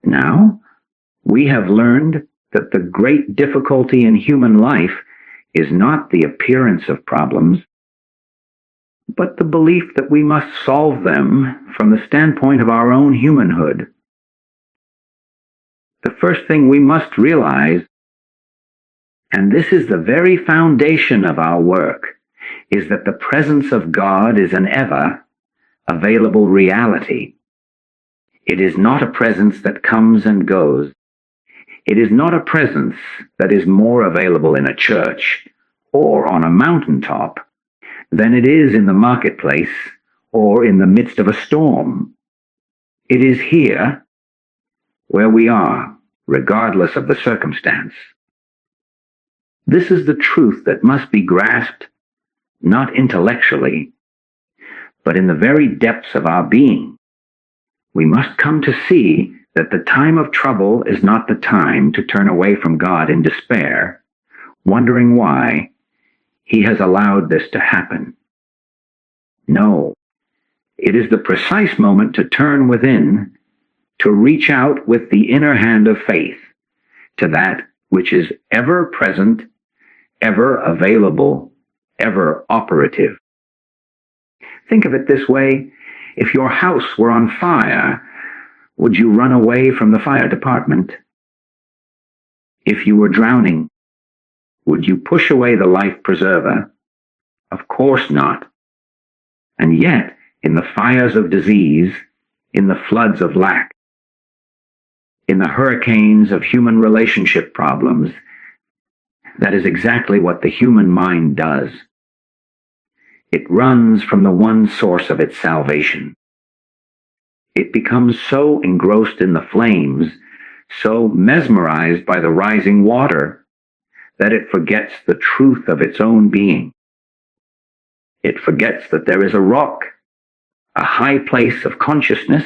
Now, we have learned that the great difficulty in human life is not the appearance of problems, but the belief that we must solve them from the standpoint of our own humanhood. The first thing we must realize, and this is the very foundation of our work, is that the presence of God is an ever available reality. It is not a presence that comes and goes. It is not a presence that is more available in a church or on a mountaintop than it is in the marketplace or in the midst of a storm. It is here where we are, regardless of the circumstance. This is the truth that must be grasped not intellectually, but in the very depths of our being. We must come to see that the time of trouble is not the time to turn away from God in despair, wondering why He has allowed this to happen. No, it is the precise moment to turn within, to reach out with the inner hand of faith to that which is ever present, ever available, ever operative. Think of it this way: if your house were on fire, would you run away from the fire department? If you were drowning, would you push away the life preserver? Of course not. And yet, in the fires of disease, in the floods of lack, in the hurricanes of human relationship problems, that is exactly what the human mind does. It runs from the one source of its salvation. It becomes so engrossed in the flames, so mesmerized by the rising water, that it forgets the truth of its own being. It forgets that there is a rock, a high place of consciousness,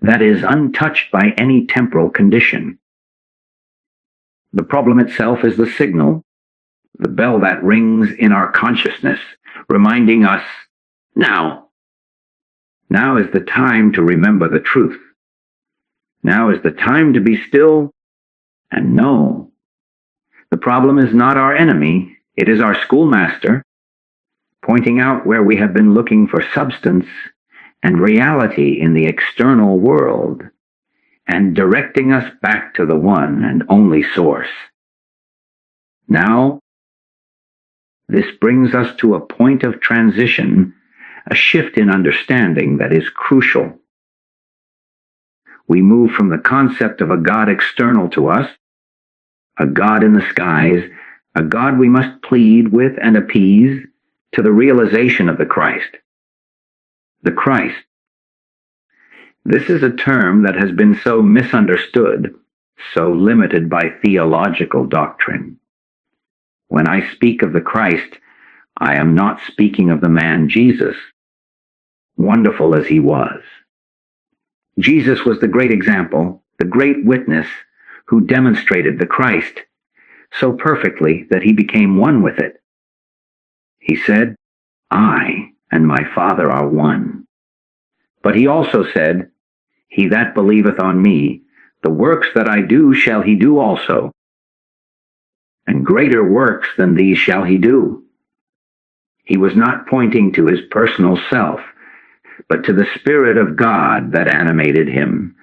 that is untouched by any temporal condition. The problem itself is the signal, the bell that rings in our consciousness, reminding us, now is the time to remember the truth. Now is the time to be still and know. The problem is not our enemy, it is our schoolmaster, pointing out where we have been looking for substance and reality in the external world, and directing us back to the one and only source. Now, this brings us to a point of transition, a shift in understanding that is crucial. We move from the concept of a God external to us, a God in the skies, a God we must plead with and appease, to the realization of the Christ. The Christ. This is a term that has been so misunderstood, so limited by theological doctrine. When I speak of the Christ, I am not speaking of the man Jesus, wonderful as he was. Jesus was the great example, the great witness, who demonstrated the Christ so perfectly that he became one with it. He said, I and my Father are one. But he also said, he that believeth on me, the works that I do shall he do also, and greater works than these shall he do. He was not pointing to his personal self, but to the Spirit of God that animated him,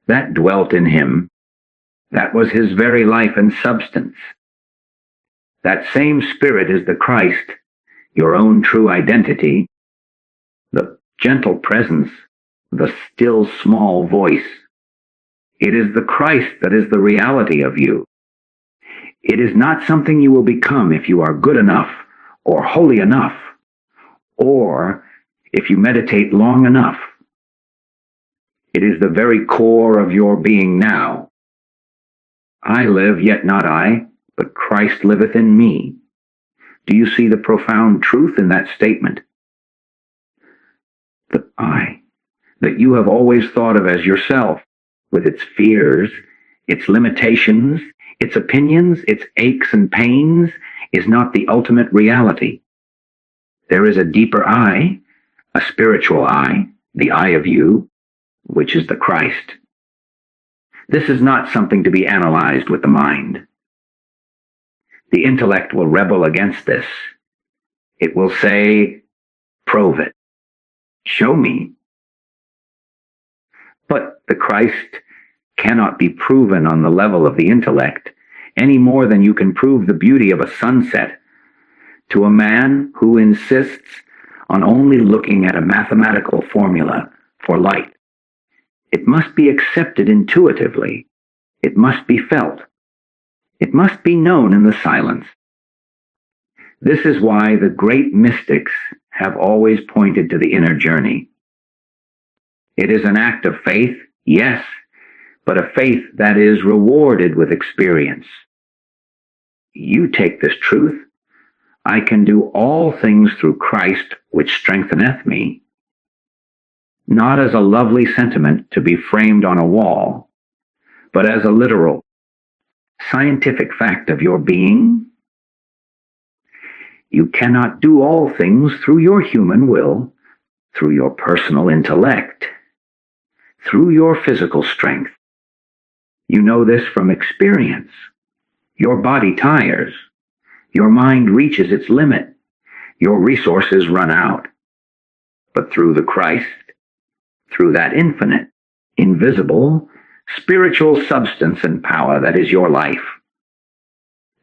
that dwelt in him, that was his very life and substance. That same Spirit is the Christ, your own true identity, the gentle presence, the still small voice. It is the Christ that is the reality of you. It is not something you will become if you are good enough or holy enough, or if you meditate long enough. It is the very core of your being now. I live, yet not I, but Christ liveth in me. Do you see the profound truth in that statement? The I, that you have always thought of as yourself, with its fears, its limitations, its opinions, its aches and pains, is not the ultimate reality. There is a deeper I, a spiritual I, the I of you, which is the Christ. This is not something to be analyzed with the mind. The intellect will rebel against this. It will say, "Prove it. Show me." But the Christ cannot be proven on the level of the intellect any more than you can prove the beauty of a sunset to a man who insists on only looking at a mathematical formula for light. It must be accepted intuitively. It must be felt. It must be known in the silence. This is why the great mystics have always pointed to the inner journey. It is an act of faith, yes, but a faith that is rewarded with experience. You take this truth, "I can do all things through Christ which strengtheneth me," not as a lovely sentiment to be framed on a wall, but as a literal, scientific fact of your being. You cannot do all things through your human will, through your personal intellect, through your physical strength. You know this from experience. Your body tires. Your mind reaches its limit. Your resources run out. But through the Christ, through that infinite, invisible, spiritual substance and power that is your life,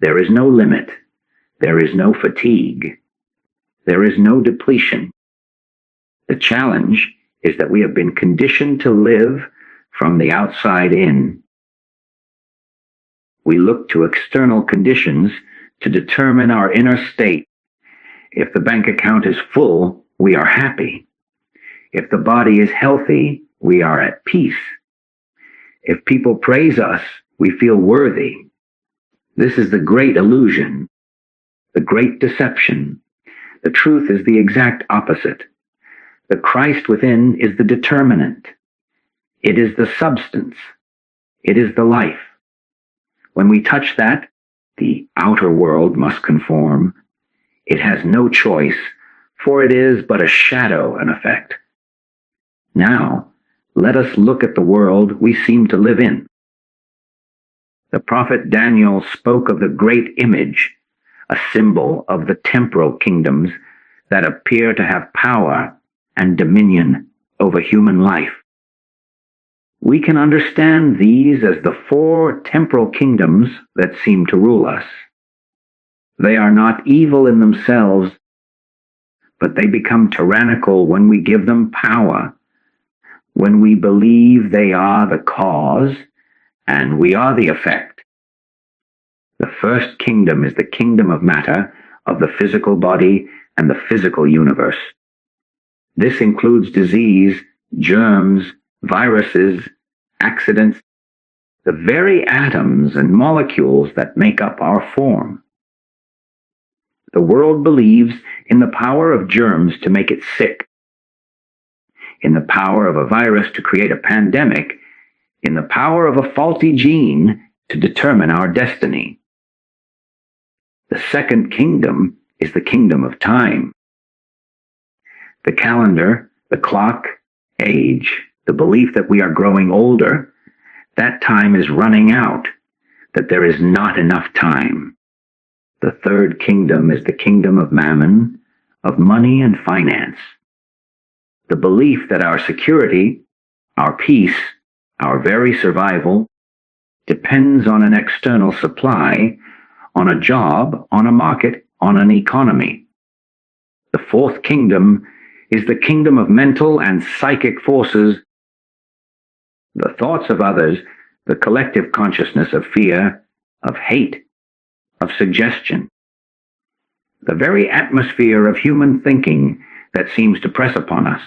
there is no limit. There is no fatigue. There is no depletion. The challenge is that we have been conditioned to live from the outside in. We look to external conditions to determine our inner state. If the bank account is full, we are happy. If the body is healthy, we are at peace. If people praise us, we feel worthy. This is the great illusion, the great deception. The truth is the exact opposite. The Christ within is the determinant. It is the substance. It is the life. When we touch that, the outer world must conform. It has no choice, for it is but a shadow in effect. Now, let us look at the world we seem to live in. The prophet Daniel spoke of the great image, a symbol of the temporal kingdoms that appear to have power and dominion over human life. We can understand these as the 4 temporal kingdoms that seem to rule us. They are not evil in themselves, but they become tyrannical when we give them power, when we believe they are the cause and we are the effect. The first kingdom is the kingdom of matter, of the physical body and the physical universe. This includes disease, germs, viruses, accidents, the very atoms and molecules that make up our form. The world believes in the power of germs to make it sick, in the power of a virus to create a pandemic, in the power of a faulty gene to determine our destiny. The second kingdom is the kingdom of time. The calendar, the clock, age, the belief that we are growing older, that time is running out, that there is not enough time. The third kingdom is the kingdom of mammon, of money and finance. The belief that our security, our peace, our very survival, depends on an external supply, on a job, on a market, on an economy. The fourth kingdom is the kingdom of mental and psychic forces, the thoughts of others, the collective consciousness of fear, of hate, of suggestion. The very atmosphere of human thinking that seems to press upon us.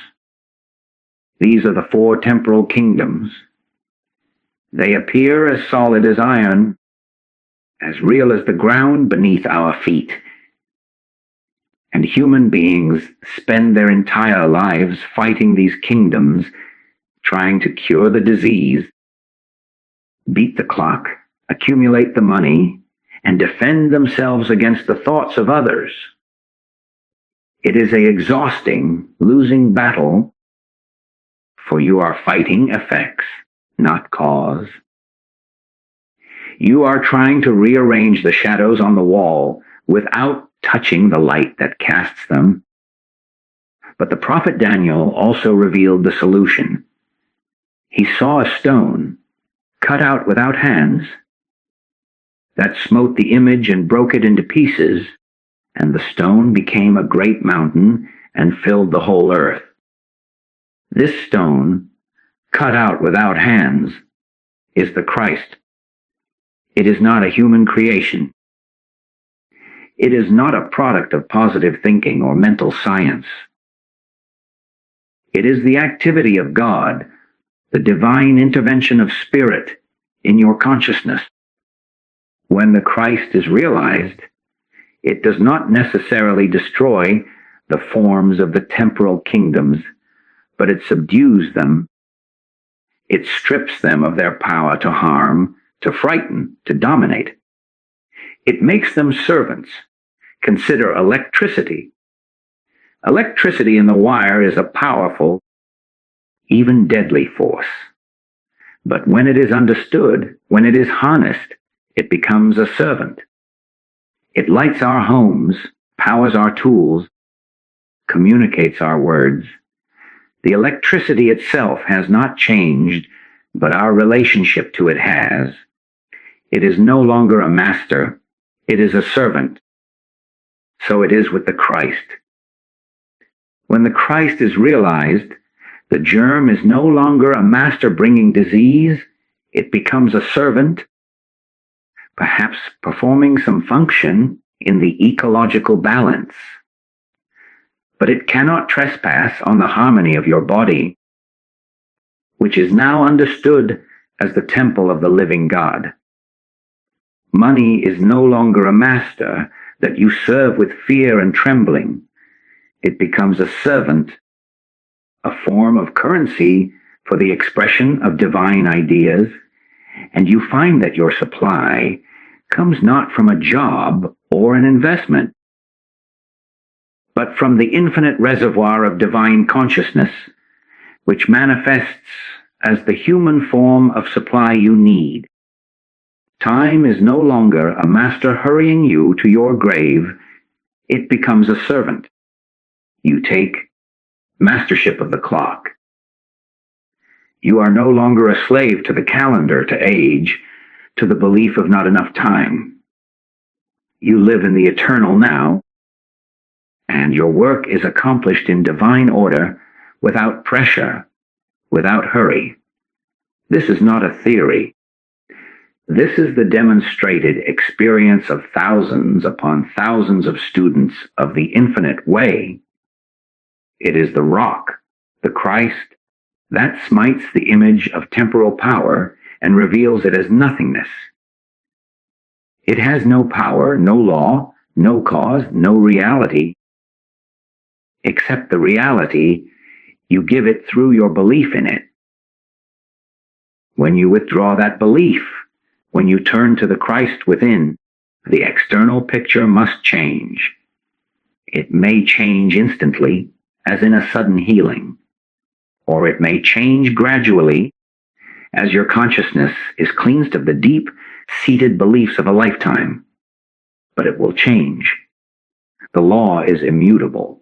These are the 4 temporal kingdoms. They appear as solid as iron, as real as the ground beneath our feet. And human beings spend their entire lives fighting these kingdoms, trying to cure the disease, beat the clock, accumulate the money, and defend themselves against the thoughts of others. It is an exhausting, losing battle, for you are fighting effects, not cause. You are trying to rearrange the shadows on the wall without touching the light that casts them. But the prophet Daniel also revealed the solution. He saw a stone, cut out without hands, that smote the image and broke it into pieces, and the stone became a great mountain and filled the whole earth. This stone, cut out without hands, is the Christ. It is not a human creation. It is not a product of positive thinking or mental science. It is the activity of God, the divine intervention of spirit in your consciousness. When the Christ is realized, it does not necessarily destroy the forms of the temporal kingdoms, but it subdues them. It strips them of their power to harm, to frighten, to dominate. It makes them servants. Consider electricity. Electricity in the wire is a powerful, even deadly force. But when it is understood, when it is harnessed, it becomes a servant. It lights our homes, powers our tools, communicates our words. The electricity itself has not changed, but our relationship to it has. It is no longer a master, it is a servant. So it is with the Christ. When the Christ is realized, the germ is no longer a master bringing disease, it becomes a servant, perhaps performing some function in the ecological balance. But it cannot trespass on the harmony of your body, which is now understood as the temple of the living God. Money is no longer a master that you serve with fear and trembling. It becomes a servant, a form of currency for the expression of divine ideas, and you find that your supply comes not from a job or an investment, but from the infinite reservoir of divine consciousness, which manifests as the human form of supply you need. Time is no longer a master hurrying you to your grave, it becomes a servant. You take mastership of the clock. You are no longer a slave to the calendar, to age, to the belief of not enough time. You live in the eternal now, and your work is accomplished in divine order, without pressure, without hurry. This is not a theory. This is the demonstrated experience of thousands upon thousands of students of the infinite way. It is the rock, the Christ, that smites the image of temporal power and reveals it as nothingness. It has no power, no law, no cause, no reality, except the reality you give it through your belief in it. When you withdraw that belief, when you turn to the Christ within, the external picture must change. It may change instantly, as in a sudden healing, or it may change gradually, as your consciousness is cleansed of the deep-seated beliefs of a lifetime. But it will change. The law is immutable.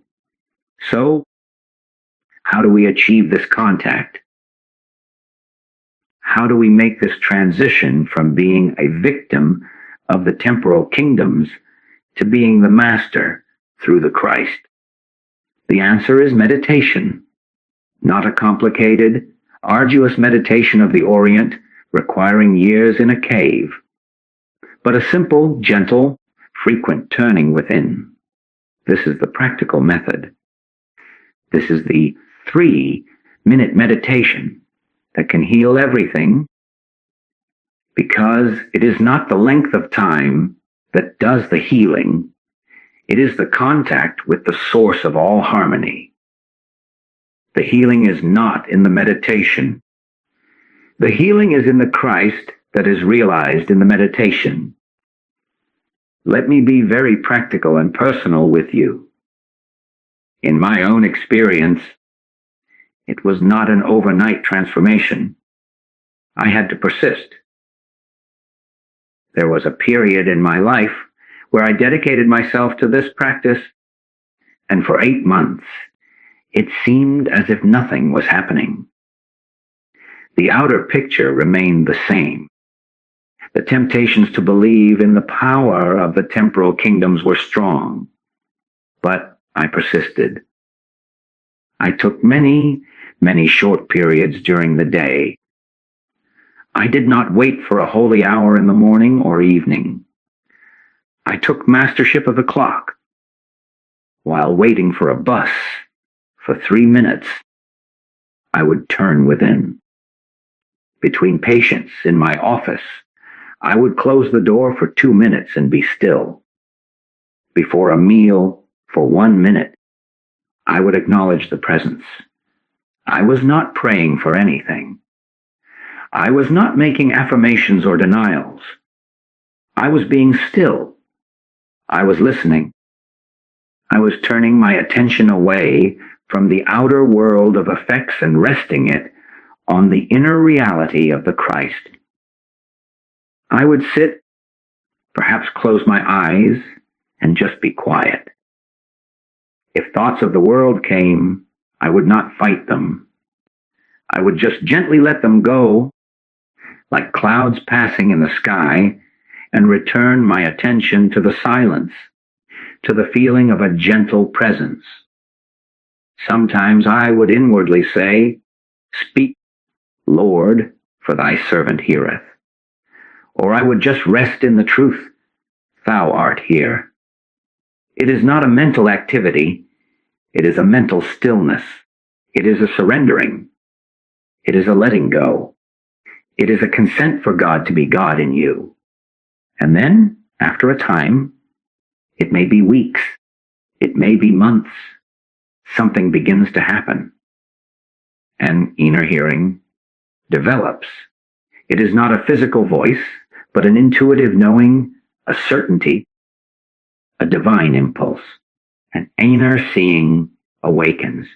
So, how do we achieve this contact? How do we make this transition from being a victim of the temporal kingdoms to being the master through the Christ? The answer is meditation, not a complicated, arduous meditation of the Orient requiring years in a cave, but a simple, gentle, frequent turning within. This is the practical method. This is the 3-minute meditation that can heal everything, because it is not the length of time that does the healing. It is the contact with the source of all harmony. The healing is not in the meditation. The healing is in the Christ that is realized in the meditation. Let me be very practical and personal with you. In my own experience, it was not an overnight transformation. I had to persist. There was a period in my life where I dedicated myself to this practice, and for 8 months it seemed as if nothing was happening. The outer picture remained the same. The temptations to believe in the power of the temporal kingdoms were strong, but I persisted. I took many short periods during the day. I did not wait for a holy hour in the morning or evening. I took mastership of the clock. While waiting for a bus for 3 minutes, I would turn within. Between patients in my office, I would close the door for 2 minutes and be still. Before a meal, for 1 minute, I would acknowledge the presence. I was not praying for anything. I was not making affirmations or denials. I was being still. I was listening. I was turning my attention away from the outer world of effects and resting it on the inner reality of the Christ. I would sit, perhaps close my eyes, and just be quiet. If thoughts of the world came, I would not fight them. I would just gently let them go, like clouds passing in the sky, and return my attention to the silence, to the feeling of a gentle presence. Sometimes I would inwardly say, "Speak, Lord, for thy servant heareth." Or I would just rest in the truth, "Thou art here." It is not a mental activity. It is a mental stillness. It is a surrendering. It is a letting go. It is a consent for God to be God in you. And then, after a time, it may be weeks, it may be months, something begins to happen. And inner hearing develops. It is not a physical voice, but an intuitive knowing, a certainty, a divine impulse. An inner seeing awakens.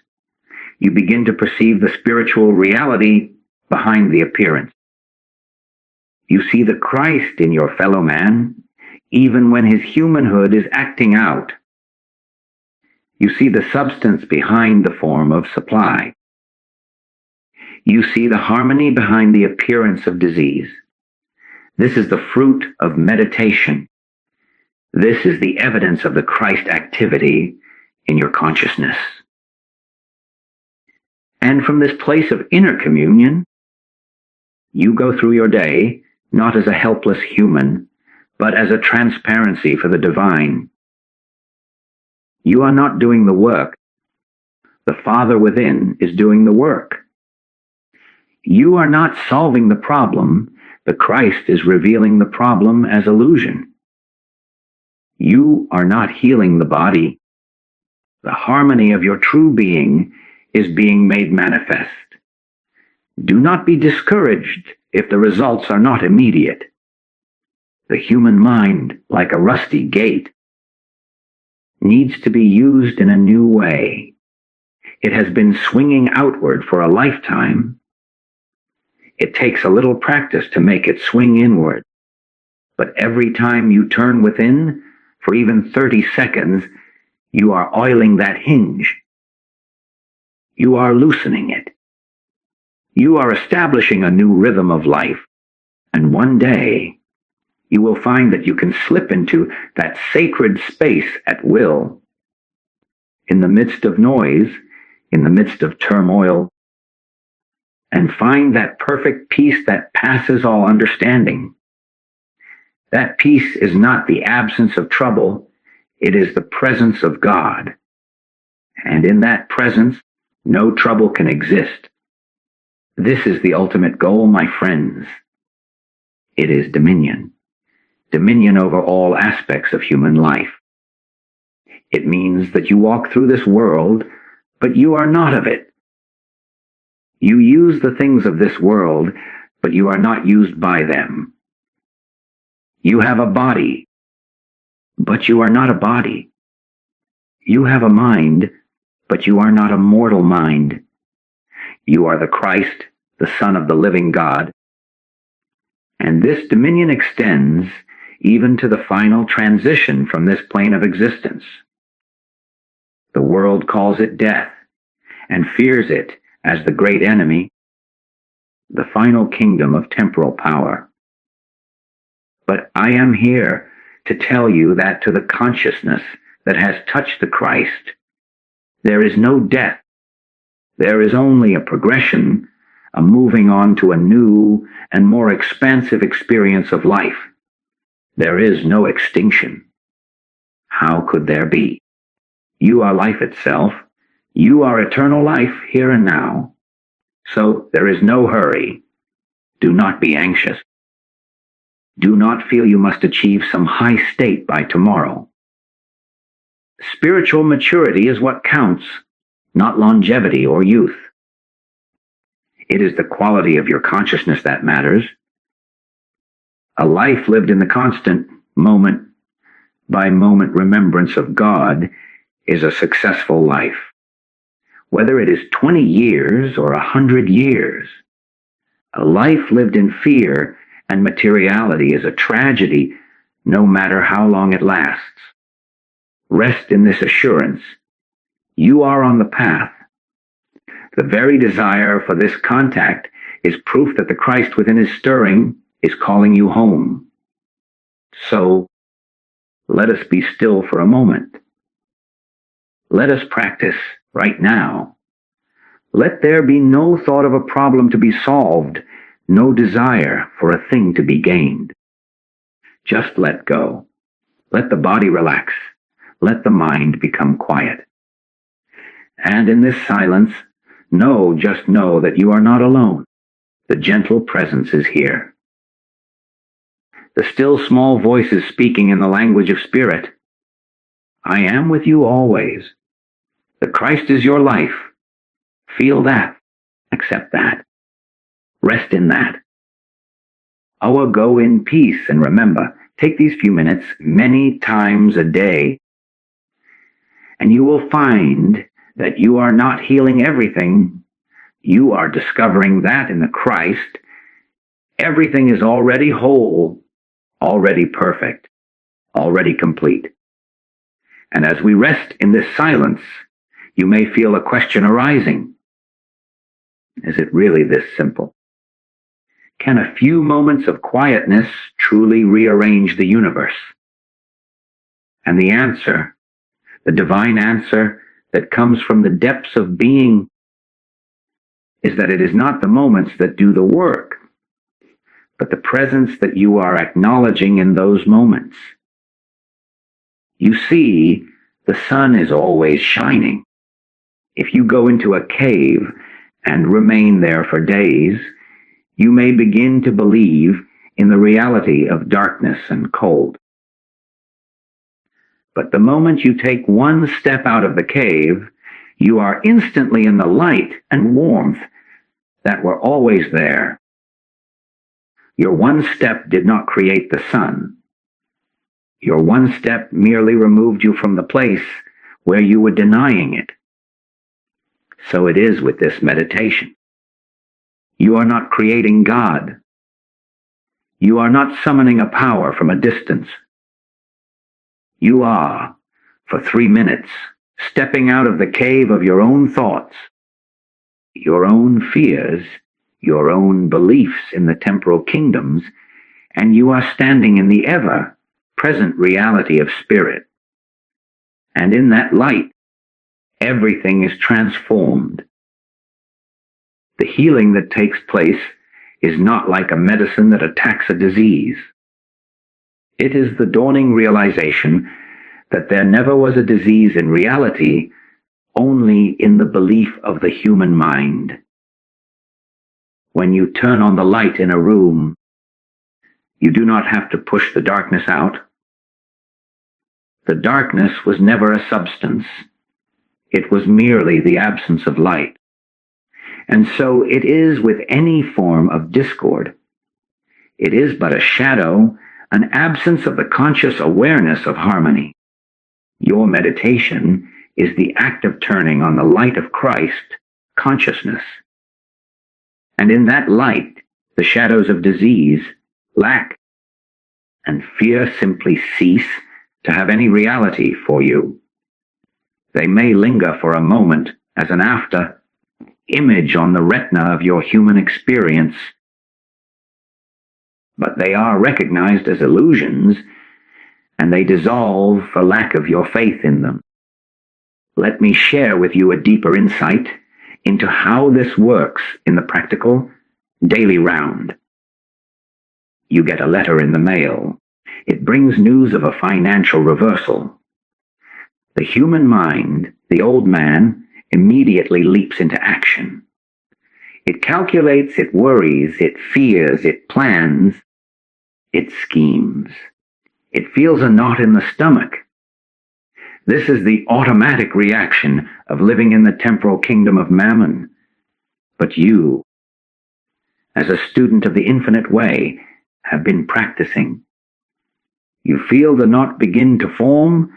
You begin to perceive the spiritual reality behind the appearance. You see the Christ in your fellow man, even when his humanhood is acting out. You see the substance behind the form of supply. You see the harmony behind the appearance of disease. This is the fruit of meditation. This is the evidence of the Christ activity in your consciousness. And from this place of inner communion, you go through your day not as a helpless human, but as a transparency for the divine. You are not doing the work. The Father within is doing the work. You are not solving the problem. The Christ is revealing the problem as illusion. You are not healing the body. The harmony of your true being is being made manifest. Do not be discouraged if the results are not immediate. The human mind, like a rusty gate, needs to be used in a new way. It has been swinging outward for a lifetime. It takes a little practice to make it swing inward. But every time you turn within, for even 30 seconds, you are oiling that hinge. You are loosening it. You are establishing a new rhythm of life. And one day, you will find that you can slip into that sacred space at will. In the midst of noise, in the midst of turmoil, and find that perfect peace that passes all understanding. That peace is not the absence of trouble, it is the presence of God. And in that presence, no trouble can exist. This is the ultimate goal, my friends. It is dominion. Dominion over all aspects of human life. It means that you walk through this world, but you are not of it. You use the things of this world, but you are not used by them. You have a body, but you are not a body. You have a mind, but you are not a mortal mind. You are the Christ, the Son of the living God. And this dominion extends even to the final transition from this plane of existence. The world calls it death and fears it as the great enemy, the final kingdom of temporal power. But I am here to tell you that to the consciousness that has touched the Christ, there is no death. There is only a progression, a moving on to a new and more expansive experience of life. There is no extinction. How could there be? You are life itself. You are eternal life here and now. So there is no hurry. Do not be anxious. Do not feel you must achieve some high state by tomorrow. Spiritual maturity is what counts, not longevity or youth. It is the quality of your consciousness that matters. A life lived in the constant moment-by-moment remembrance of God is a successful life. Whether it is 20 years or 100 years, a life lived in fear and materiality is a tragedy no matter how long it lasts. Rest in this assurance. You are on the path. The very desire for this contact is proof that the Christ within is stirring, is calling you home. So, let us be still for a moment. Let us practice right now. Let there be no thought of a problem to be solved, no desire for a thing to be gained. Just let go. Let the body relax. Let the mind become quiet. And in this silence, just know that you are not alone. The gentle presence is here. The still small voice is speaking in the language of spirit. I am with you always. The Christ is your life. Feel that. Accept that. Rest in that. Go in peace, and remember, take these few minutes many times a day, and you will find that you are not healing everything. You are discovering that in the Christ, everything is already whole, already perfect, already complete. And as we rest in this silence, you may feel a question arising. Is it really this simple? Can a few moments of quietness truly rearrange the universe? And the answer, the divine answer that comes from the depths of being, is that it is not the moments that do the work, but the presence that you are acknowledging in those moments. You see, the sun is always shining. If you go into a cave and remain there for days, you may begin to believe in the reality of darkness and cold. But the moment you take one step out of the cave, you are instantly in the light and warmth that were always there. Your one step did not create the sun. Your one step merely removed you from the place where you were denying it. So it is with this meditation. You are not creating God. You are not summoning a power from a distance. You are, for 3 minutes, stepping out of the cave of your own thoughts, your own fears, your own beliefs in the temporal kingdoms, and you are standing in the ever-present reality of spirit. And in that light, everything is transformed. The healing that takes place is not like a medicine that attacks a disease. It is the dawning realization that there never was a disease in reality, only in the belief of the human mind. When you turn on the light in a room, you do not have to push the darkness out. The darkness was never a substance. It was merely the absence of light. And so it is with any form of discord. It is but a shadow, an absence of the conscious awareness of harmony. Your meditation is the act of turning on the light of Christ, consciousness. And in that light, the shadows of disease, lack, and fear simply cease to have any reality for you. They may linger for a moment as an after image on the retina of your human experience, but they are recognized as illusions, and they dissolve for lack of your faith in them. Let me share with you a deeper insight into how this works in the practical, daily round. You get a letter in the mail. It brings news of a financial reversal. The human mind, the old man, immediately leaps into action. It calculates, it worries, it fears, it plans, it schemes. It feels a knot in the stomach. This is the automatic reaction of living in the temporal kingdom of mammon. But you, as a student of the infinite way, have been practicing. You feel the knot begin to form,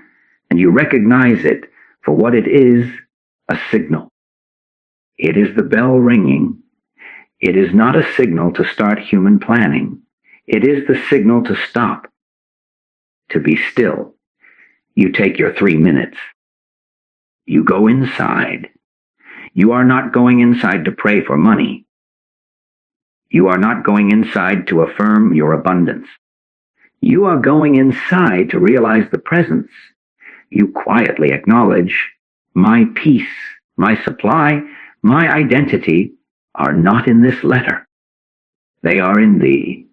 and you recognize it for what it is, a signal. It is the bell ringing. It is not a signal to start human planning. It is the signal to stop, to be still. You take your 3 minutes. You go inside. You are not going inside to pray for money. You are not going inside to affirm your abundance. You are going inside to realize the presence. You quietly acknowledge, my peace, my supply, my identity are not in this letter. They are in thee.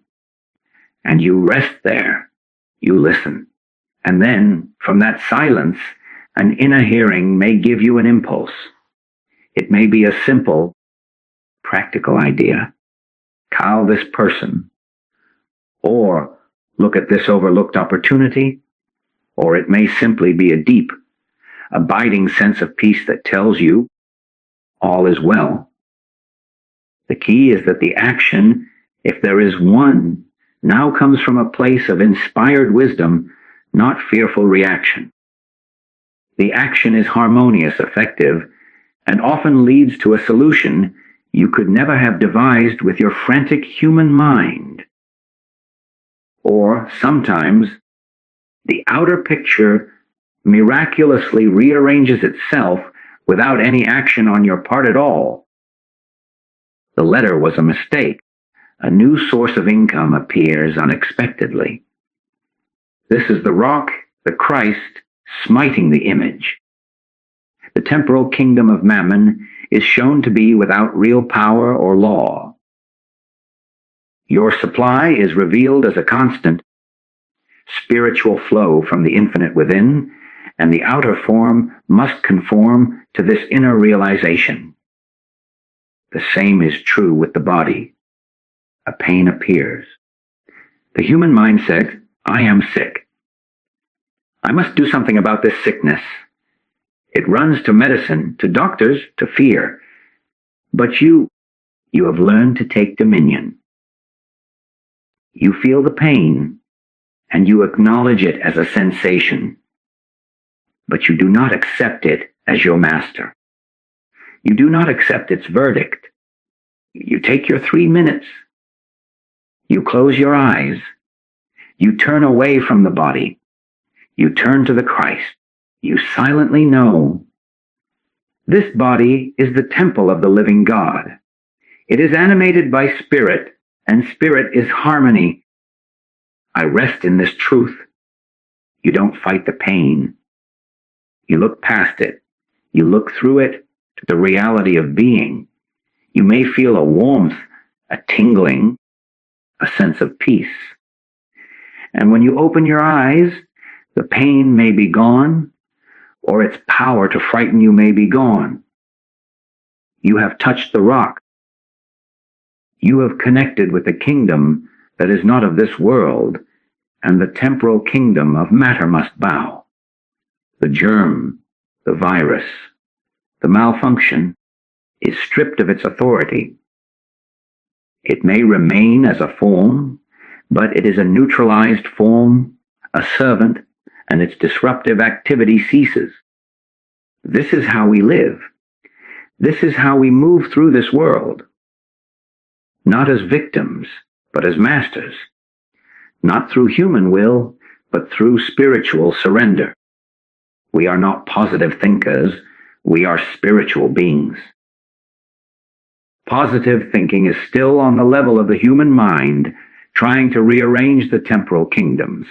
And you rest there. You listen. And then, from that silence, an inner hearing may give you an impulse. It may be a simple, practical idea. Call this person. Or look at this overlooked opportunity. Or it may simply be a deep, abiding sense of peace that tells you all is well. The key is that the action, if there is one, now comes from a place of inspired wisdom, not fearful reaction. The action is harmonious, effective, and often leads to a solution you could never have devised with your frantic human mind. Or sometimes the outer picture miraculously rearranges itself without any action on your part at all. The letter was a mistake. A new source of income appears unexpectedly. This is the rock, the Christ, smiting the image. The temporal kingdom of mammon is shown to be without real power or law. Your supply is revealed as a constant, spiritual flow from the infinite within, and the outer form must conform to this inner realization. The same is true with the body. A pain appears. The human mind says, I am sick. I must do something about this sickness. It runs to medicine, to doctors, to fear. But you have learned to take dominion. You feel the pain, and you acknowledge it as a sensation. But you do not accept it as your master. You do not accept its verdict. You take your 3 minutes. You close your eyes. You turn away from the body. You turn to the Christ. You silently know. This body is the temple of the living God. It is animated by spirit, and spirit is harmony. I rest in this truth. You don't fight the pain. You look past it. You look through it to the reality of being. You may feel a warmth, a tingling, a sense of peace. And when you open your eyes, the pain may be gone, or its power to frighten you may be gone. You have touched the rock. You have connected with the kingdom that is not of this world, and the temporal kingdom of matter must bow. The germ, the virus, the malfunction is stripped of its authority. It may remain as a form, but it is a neutralized form, a servant, and its disruptive activity ceases. This is how we live. This is how we move through this world. Not as victims, but as masters. not through human will, but through spiritual surrender. We are not positive thinkers, we are spiritual beings. Positive thinking is still on the level of the human mind, trying to rearrange the temporal kingdoms.